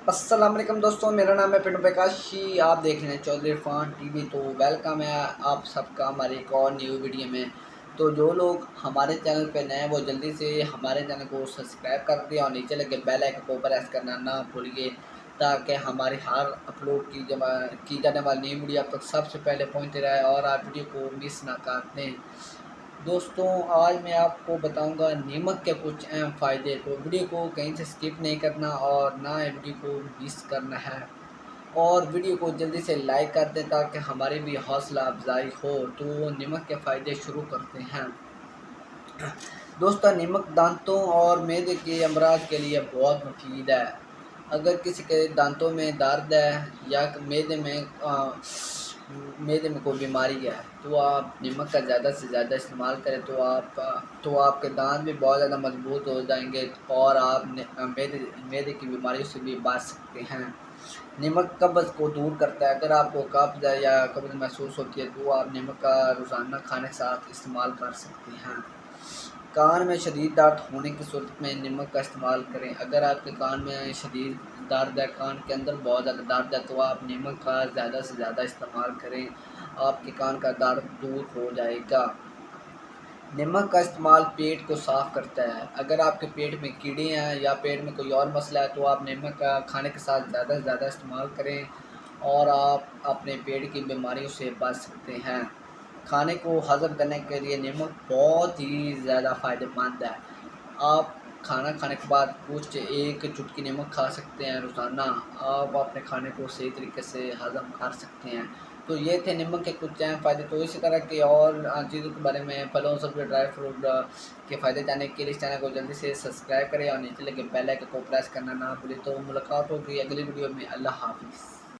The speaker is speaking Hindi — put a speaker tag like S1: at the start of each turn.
S1: अस्सलाम वालेकुम दोस्तों, मेरा नाम है पिंटू प्रकाशी। आप देख रहे हैं चौधरी इरफान टीवी। तो वेलकम है आप सबका हमारे एक और न्यू वीडियो में। तो जो लोग हमारे चैनल पे नए हैं वो जल्दी से हमारे चैनल को सब्सक्राइब कर दिया और नीचे लगे बेल आइकन को प्रेस करना ना भूलिए, ताकि हमारी हर अपलोड की जाने वाली नई वीडियो आप तक सबसे पहले पहुँचते रहे और आप वीडियो को मिस ना कर दें। दोस्तों, आज मैं आपको बताऊंगा नमक के कुछ अहम फ़ायदे। तो वीडियो को कहीं से स्किप नहीं करना और ना वीडियो को मिस करना है, और वीडियो को जल्दी से लाइक कर दें ताकि हमारी भी हौसला अफजाई हो। तो नमक के फ़ायदे शुरू करते हैं। दोस्तों, नमक दांतों और मैदे के अमराज के लिए बहुत मुफीद है। अगर किसी के दांतों में दर्द है या मैदे में कोई बीमारी है तो आप नमक का ज़्यादा से ज़्यादा इस्तेमाल करें तो आपके दांत भी बहुत ज़्यादा मजबूत हो जाएंगे और आप मैदे की बीमारियों से भी बच सकते हैं। नमक कब्ज़ को दूर करता है। अगर आपको कब्ज़ है या कब्ज़ महसूस होती है तो आप नमक का रोज़ाना खाने के साथ इस्तेमाल कर सकते हैं। कान में शदीद दर्द होने की सूरत में नमक का इस्तेमाल करें। अगर आपके कान में शदीद दर्द है, कान के अंदर बहुत ज़्यादा दर्द है, तो आप नमक का ज़्यादा से ज़्यादा इस्तेमाल करें, आपके कान का दर्द दूर हो जाएगा। नमक का इस्तेमाल पेट को साफ़ करता है। अगर आपके पेट में कीड़े हैं या पेट में कोई और मसला है तो आप नमक का खाने के साथ ज़्यादा से ज़्यादा इस्तेमाल करें और आप अपने पेट की बीमारियों से बच सकते हैं। खाने को हज़म करने के लिए नमक बहुत ही ज़्यादा फ़ायदेमंद है। आप खाना खाने के बाद कुछ एक चुटकी नमक खा सकते हैं रोज़ाना। आप अपने खाने को सही तरीके से हज़म कर सकते हैं। तो ये थे नमक के कुछ अहम फ़ायदे। तो इसी तरह के और चीज़ों के बारे में, फलों सब्ज़ी ड्राई फ्रूट के फ़ायदे जानने के लिए इस चैनल को जल्दी से सब्सक्राइब करें और नीचे लगे बेल आइकन को प्रेस करना ना भूलें। तो मुलाकात होगी अगली वीडियो में। अल्लाह हाफ़िज़।